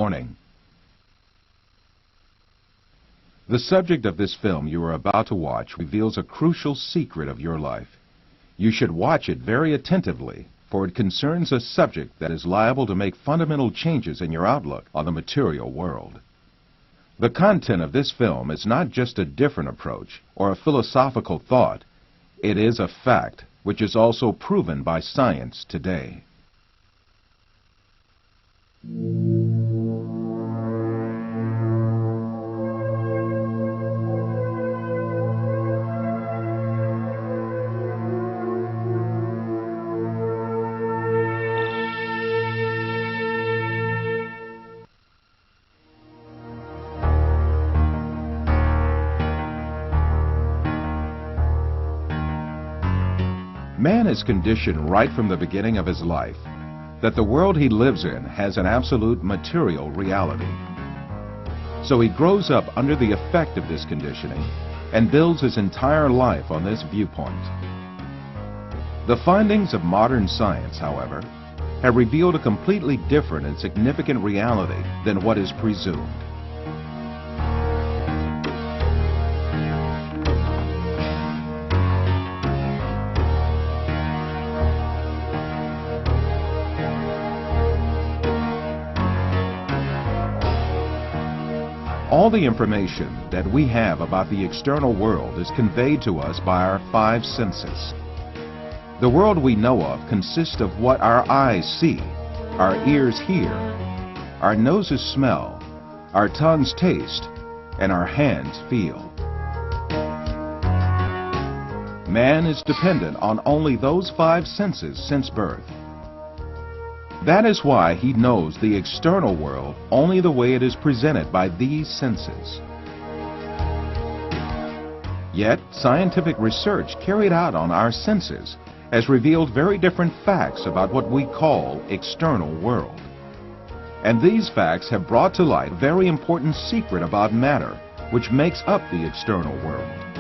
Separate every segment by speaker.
Speaker 1: Warning. The subject of this film you are about to watch reveals a crucial secret of your life. You should watch it very attentively, for it concerns a subject that is liable to make fundamental changes in your outlook on the material world. The content of this film is not just a different approach or a philosophical thought. It is a fact which is also proven by science today. Man is conditioned right from the beginning of his life that the world he lives in has an absolute material reality. So he grows up under the effect of this conditioning and builds his entire life on this viewpoint. The findings of modern science, however, have revealed a completely different and significant reality than what is presumed. All the information that we have about the external world is conveyed to us by our five senses. The world we know of consists of what our eyes see, our ears hear, our noses smell, our tongues taste, and our hands feel. Man is dependent on only those five senses since birth. That is why he knows the external world only the way it is presented by these senses. Yet, scientific research carried out on our senses has revealed very different facts about what we call external world. And these facts have brought to light a very important secret about matter, which makes up the external world.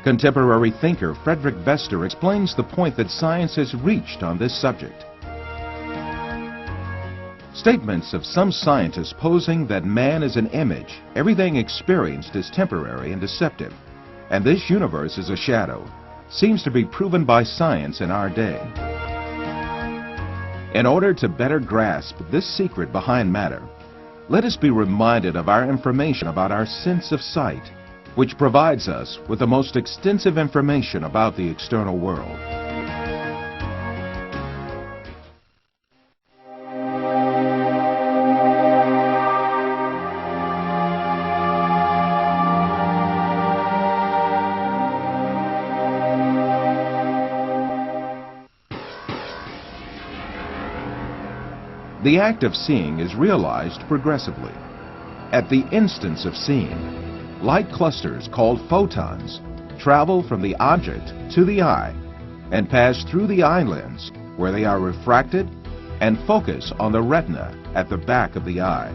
Speaker 1: Contemporary thinker Frederick Vester explains the point that science has reached on this subject. Statements of some scientists posing that man is an image, everything experienced is temporary and deceptive, and this universe is a shadow, seems to be proven by science in our day. In order to better grasp this secret behind matter, let us be reminded of our information about our sense of sight, which provides us with the most extensive information about the external world. The act of seeing is realized progressively. At the instance of seeing, light clusters called photons travel from the object to the eye and pass through the eye lens, where they are refracted and focus on the retina at the back of the eye.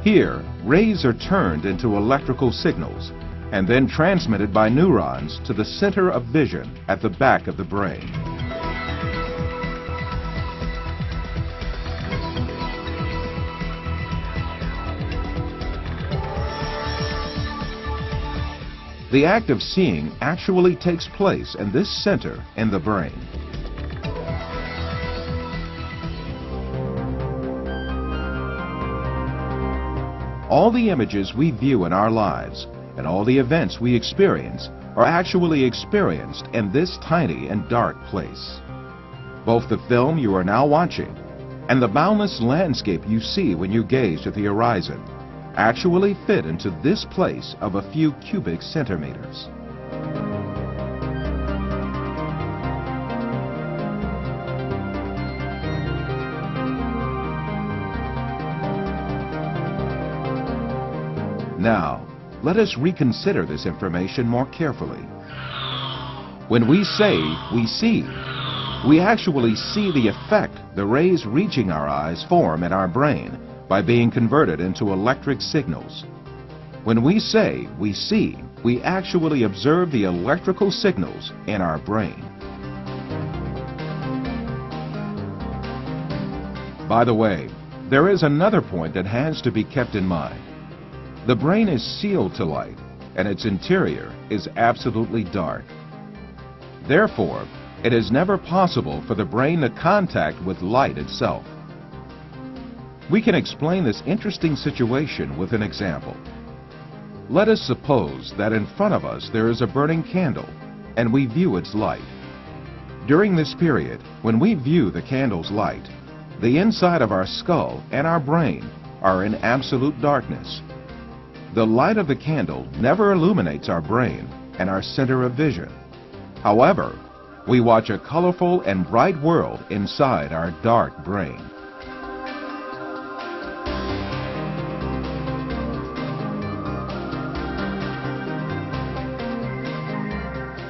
Speaker 1: Here, rays are turned into electrical signals and then transmitted by neurons to the center of vision at the back of the brain. The act of seeing actually takes place in this center in the brain. All the images we view in our lives and all the events we experience are actually experienced in this tiny and dark place. Both the film you are now watching and the boundless landscape you see when you gaze at the horizon actually fit into this place of a few cubic centimeters. Now, let us reconsider this information more carefully. When we say we see, we actually see the effect the rays reaching our eyes form in our brain by being converted into electric signals. When we say we see, we actually observe the electrical signals in our brain. By the way, there is another point that has to be kept in mind. The brain is sealed to light, and its interior is absolutely dark. Therefore, it is never possible for the brain to contact with light itself. We can explain this interesting situation with an example. Let us suppose that in front of us there is a burning candle, and we view its light. During this period, when we view the candle's light, the inside of our skull and our brain are in absolute darkness. The light of the candle never illuminates our brain and our center of vision. However, we watch a colorful and bright world inside our dark brain.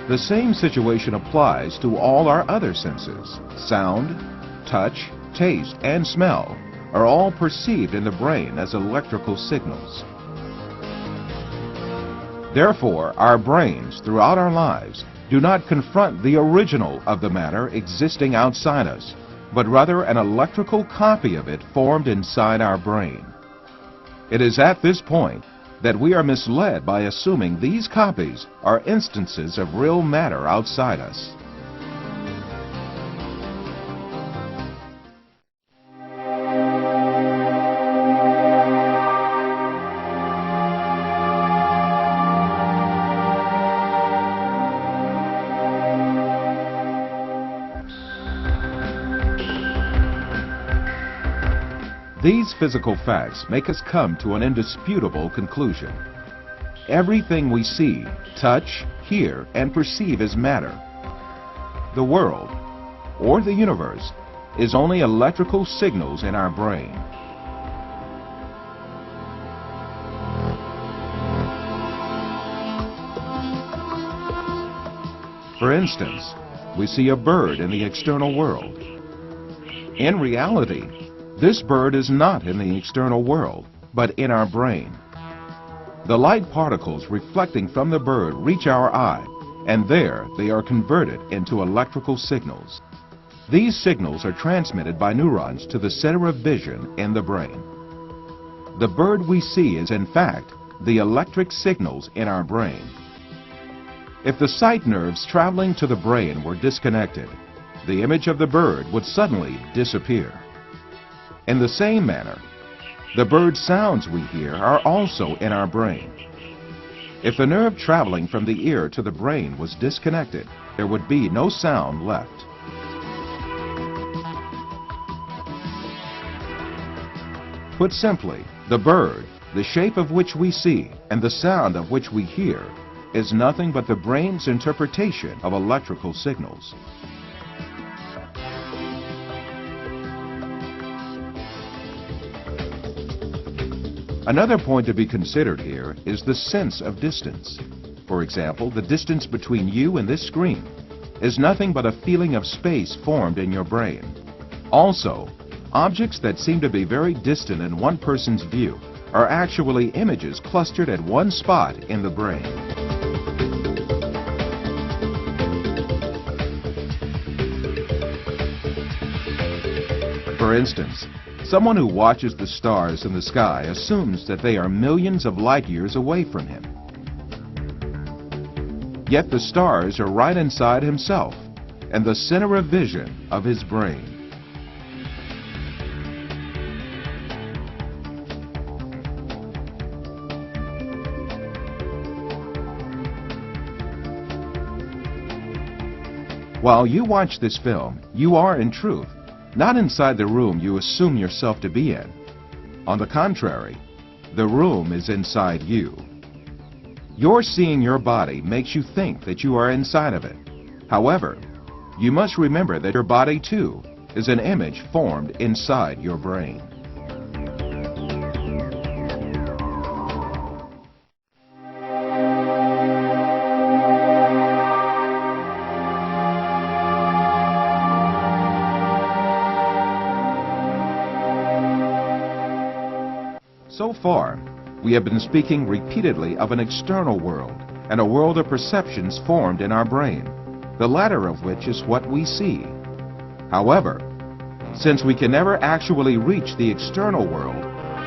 Speaker 1: The same situation applies to all our other senses. Sound, touch, taste, and smell are all perceived in the brain as electrical signals. Therefore, our brains throughout our lives do not confront the original of the matter existing outside us, but rather an electrical copy of it formed inside our brain. It is at this point that we are misled by assuming these copies are instances of real matter outside us. These physical facts make us come to an indisputable conclusion. Everything we see, touch, hear, and perceive is matter. The world, or the universe, is only electrical signals in our brain. For instance, we see a bird in the external world. In reality, this bird is not in the external world, but in our brain. The light particles reflecting from the bird reach our eye, and there they are converted into electrical signals. These signals are transmitted by neurons to the center of vision in the brain. The bird we see is in fact the electric signals in our brain. If the sight nerves traveling to the brain were disconnected, the image of the bird would suddenly disappear. In the same manner, the bird sounds we hear are also in our brain. If the nerve traveling from the ear to the brain was disconnected, there would be no sound left. Put simply, the bird, the shape of which we see, and the sound of which we hear, is nothing but the brain's interpretation of electrical signals. Another point to be considered here is the sense of distance. For example, the distance between you and this screen is nothing but a feeling of space formed in your brain. Also, objects that seem to be very distant in one person's view are actually images clustered at one spot in the brain. For instance, someone who watches the stars in the sky assumes that they are millions of light years away from him. Yet the stars are right inside himself and the center of vision of his brain. While you watch this film, you are in truth not inside the room you assume yourself to be in. On the contrary, the room is inside you. Your seeing your body makes you think that you are inside of it. However, you must remember that your body too is an image formed inside your brain. So far, we have been speaking repeatedly of an external world and a world of perceptions formed in our brain, the latter of which is what we see. However, since we can never actually reach the external world,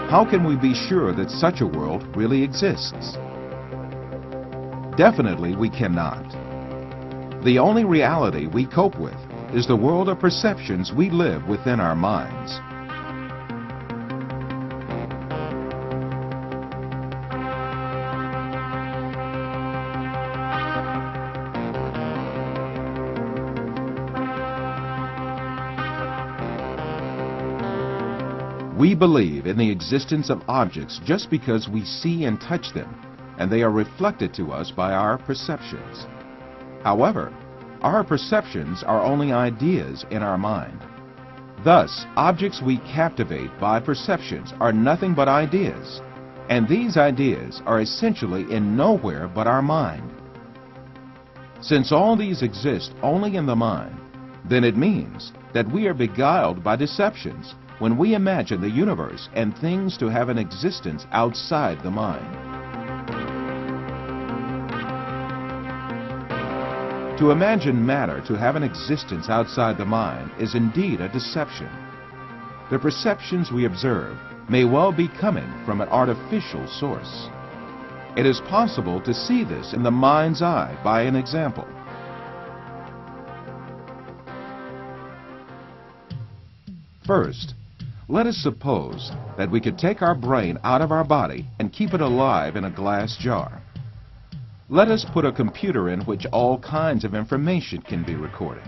Speaker 1: how can we be sure that such a world really exists? Definitely we cannot. The only reality we cope with is the world of perceptions we live within our minds. We believe in the existence of objects just because we see and touch them, and they are reflected to us by our perceptions. However, our perceptions are only ideas in our mind. Thus, objects we captivate by perceptions are nothing but ideas, and these ideas are essentially in nowhere but our mind. Since all these exist only in the mind, then it means that we are beguiled by deceptions when we imagine the universe and things to have an existence outside the mind. To imagine matter to have an existence outside the mind is indeed a deception. The perceptions we observe may well be coming from an artificial source. It is possible to see this in the mind's eye by an example. First, let us suppose that we could take our brain out of our body and keep it alive in a glass jar. Let us put a computer in which all kinds of information can be recorded.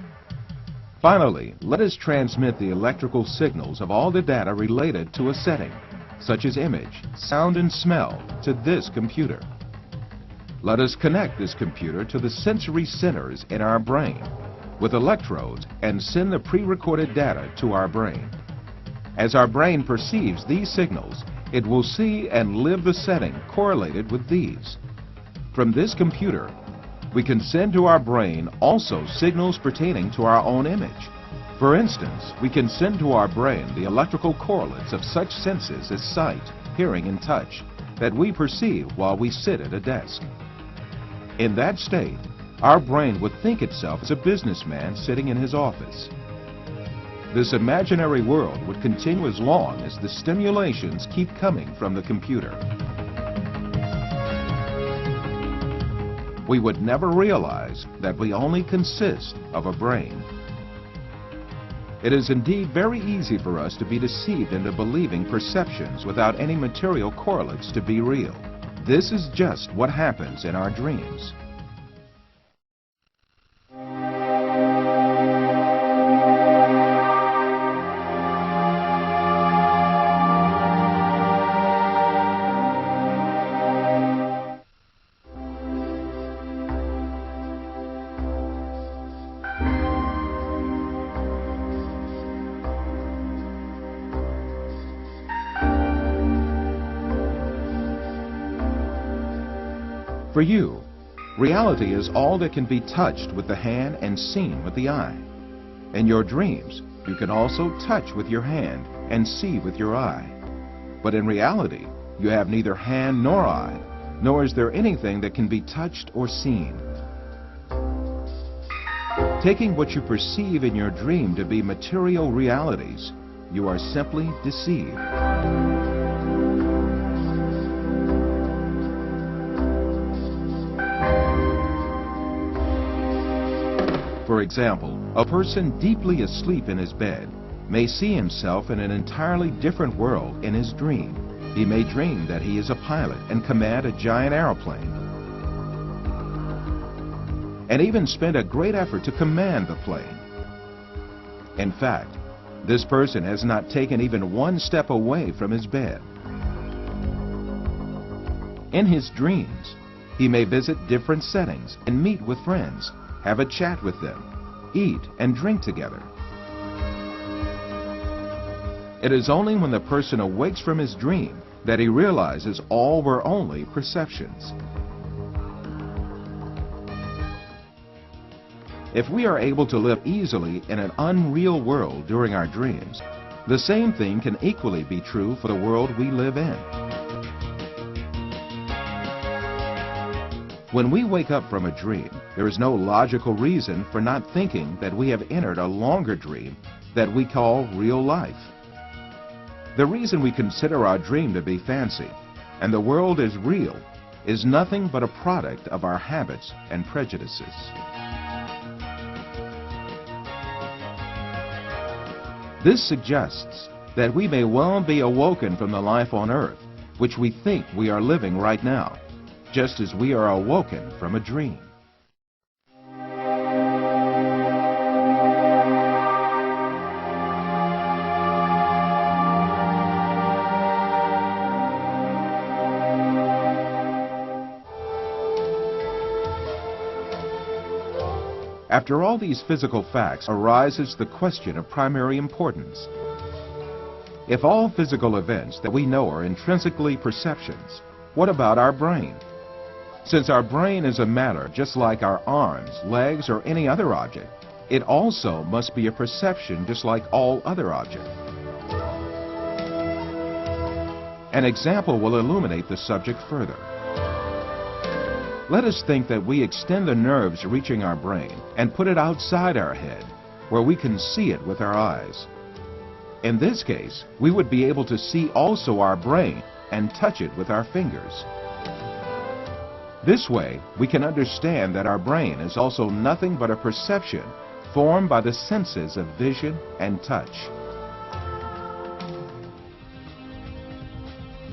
Speaker 1: Finally, let us transmit the electrical signals of all the data related to a setting, such as image, sound, and smell, to this computer. Let us connect this computer to the sensory centers in our brain with electrodes and send the pre-recorded data to our brain. As our brain perceives these signals, it will see and live the setting correlated with these. From this computer, we can send to our brain also signals pertaining to our own image. For instance, we can send to our brain the electrical correlates of such senses as sight, hearing, and touch that we perceive while we sit at a desk. In that state, our brain would think itself as a businessman sitting in his office. This imaginary world would continue as long as the stimulations keep coming from the computer. We would never realize that we only consist of a brain. It is indeed very easy for us to be deceived into believing perceptions without any material correlates to be real. This is just what happens in our dreams. For you, reality is all that can be touched with the hand and seen with the eye. In your dreams, you can also touch with your hand and see with your eye. But in reality, you have neither hand nor eye, nor is there anything that can be touched or seen. Taking what you perceive in your dream to be material realities, you are simply deceived. For example, a person deeply asleep in his bed may see himself in an entirely different world in his dream. He may dream that he is a pilot and command a giant airplane, and even spend a great effort to command the plane. In fact, this person has not taken even one step away from his bed. In his dreams, he may visit different settings and meet with friends, have a chat with them, eat and drink together. It is only when the person awakes from his dream that he realizes all were only perceptions. If we are able to live easily in an unreal world during our dreams, the same thing can equally be true for the world we live in. When we wake up from a dream, there is no logical reason for not thinking that we have entered a longer dream that we call real life. The reason we consider our dream to be fancy and the world is real is nothing but a product of our habits and prejudices. This suggests that we may well be awoken from the life on earth, which we think we are living right now, just as we are awoken from a dream. After all these physical facts arises the question of primary importance. If all physical events that we know are intrinsically perceptions, what about our brain? Since our brain is a matter just like our arms, legs, or any other object, it also must be a perception just like all other objects. An example will illuminate the subject further. Let us think that we extend the nerves reaching our brain and put it outside our head, where we can see it with our eyes. In this case, we would be able to see also our brain and touch it with our fingers. This way, we can understand that our brain is also nothing but a perception formed by the senses of vision and touch.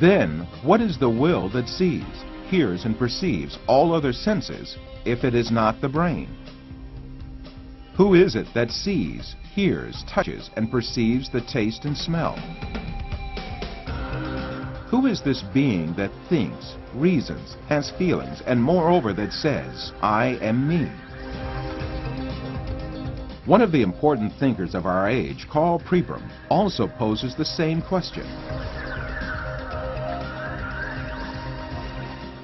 Speaker 1: Then, what is the will that sees, hears, and perceives all other senses if it is not the brain? Who is it that sees, hears, touches, and perceives the taste and smell? Who is this being that thinks, reasons, has feelings, and moreover that says, I am me? One of the important thinkers of our age, Karl Popper, also poses the same question.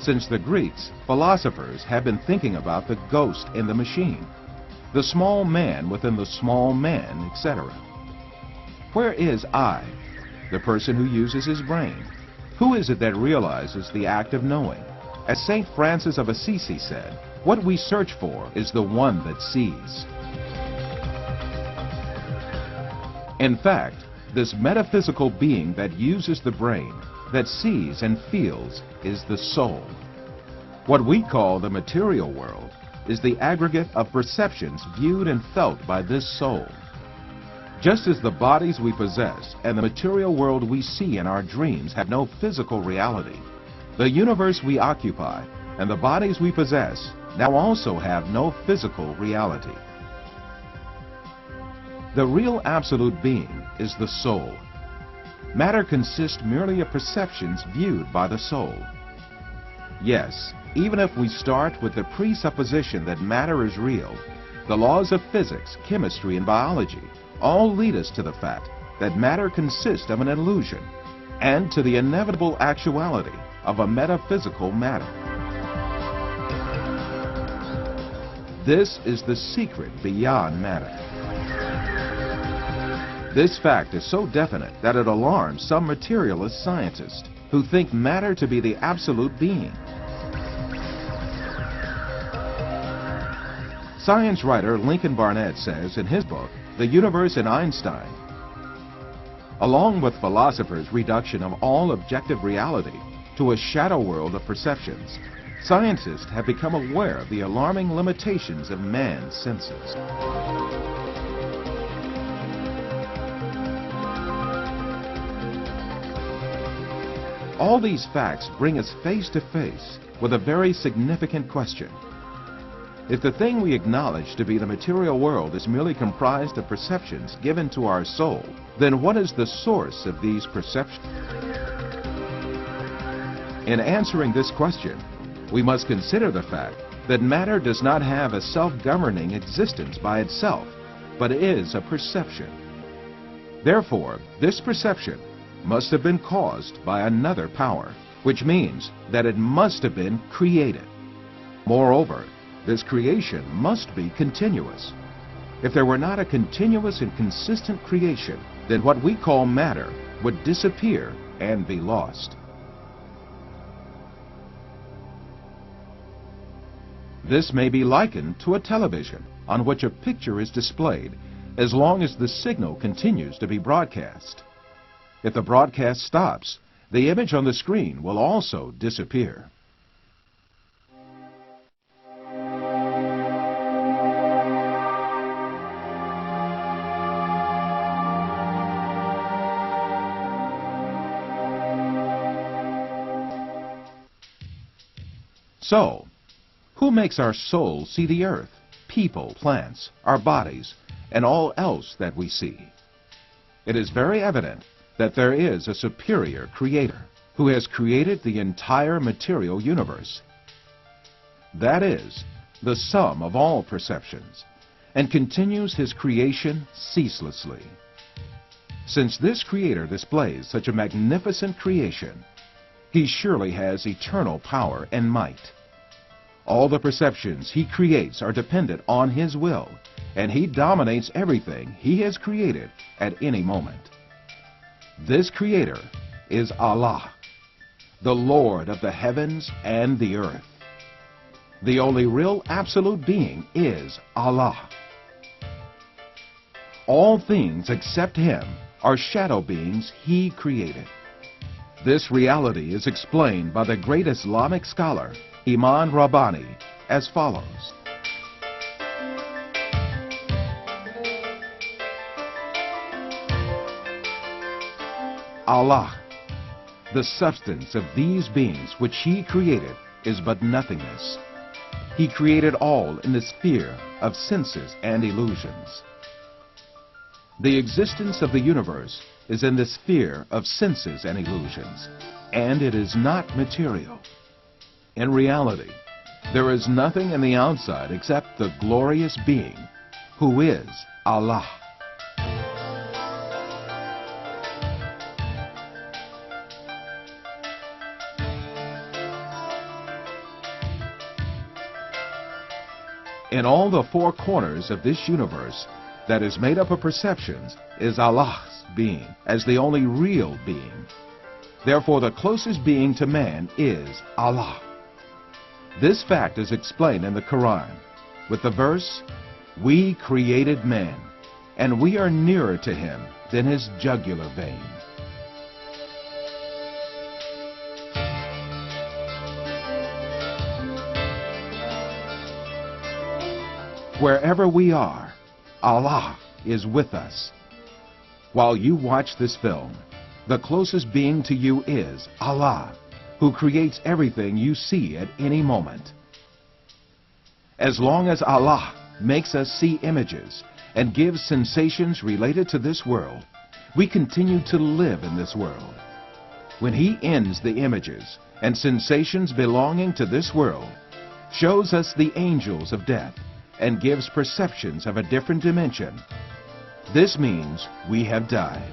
Speaker 1: Since the Greeks, philosophers have been thinking about the ghost in the machine, the small man within the small man, etc. Where is I, the person who uses his brain? Who is it that realizes the act of knowing? As St. Francis of Assisi said, what we search for is the one that sees. In fact, this metaphysical being that uses the brain, that sees and feels, is the soul. What we call the material world is the aggregate of perceptions viewed and felt by this soul. Just as the bodies we possess and the material world we see in our dreams have no physical reality, the universe we occupy and the bodies we possess now also have no physical reality. The real absolute being is the soul. Matter consists merely of perceptions viewed by the soul. Yes, even if we start with the presupposition that matter is real, the laws of physics, chemistry, and biology all lead us to the fact that matter consists of an illusion and to the inevitable actuality of a metaphysical matter. This is the secret beyond matter. This fact is so definite that it alarms some materialist scientists who think matter to be the absolute being. Science writer Lincoln Barnett says in his book, The Universe in Einstein, along with philosophers' reduction of all objective reality to a shadow world of perceptions, scientists have become aware of the alarming limitations of man's senses. All these facts bring us face to face with a very significant question. If the thing we acknowledge to be the material world is merely comprised of perceptions given to our soul, then what is the source of these perceptions? In answering this question, we must consider the fact that matter does not have a self-governing existence by itself, but is a perception. Therefore, this perception must have been caused by another power, which means that it must have been created. Moreover, this creation must be continuous. If there were not a continuous and consistent creation, then what we call matter would disappear and be lost. This may be likened to a television on which a picture is displayed as long as the signal continues to be broadcast. If the broadcast stops, the image on the screen will also disappear. So, who makes our soul see the earth, people, plants, our bodies, and all else that we see? It is very evident that there is a superior creator who has created the entire material universe. That is, the sum of all perceptions, and continues his creation ceaselessly. Since this creator displays such a magnificent creation, he surely has eternal power and might. All the perceptions he creates are dependent on his will, and he dominates everything he has created at any moment. This creator is Allah, the Lord of the heavens and the earth. The only real absolute being is Allah. All things except him are shadow beings he created. This reality is explained by the great Islamic scholar, Imam Rabbani, as follows. Allah, the substance of these beings which he created, is but nothingness. He created all in the sphere of senses and illusions. The existence of the universe is in the sphere of senses and illusions, and it is not material. In reality, there is nothing in the outside except the glorious being, who is Allah. In all the four corners of this universe that is made up of perceptions is Allah's being as the only real being. Therefore, the closest being to man is Allah. This fact is explained in the Quran with the verse, "We created man, and we are nearer to him than his jugular vein." Wherever we are, Allah is with us. While you watch this film, the closest being to you is Allah, who creates everything you see at any moment. As long as Allah makes us see images and gives sensations related to this world, we continue to live in this world. When He ends the images and sensations belonging to this world, shows us the angels of death, and gives perceptions of a different dimension, this means we have died.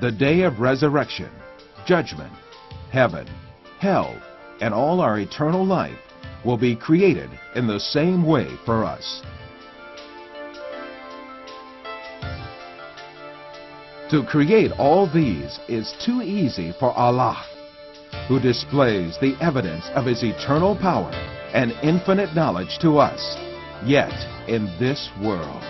Speaker 1: The day of resurrection, judgment, heaven, hell, and all our eternal life will be created in the same way for us. To create all these is too easy for Allah, who displays the evidence of His eternal power and infinite knowledge to us, yet in this world.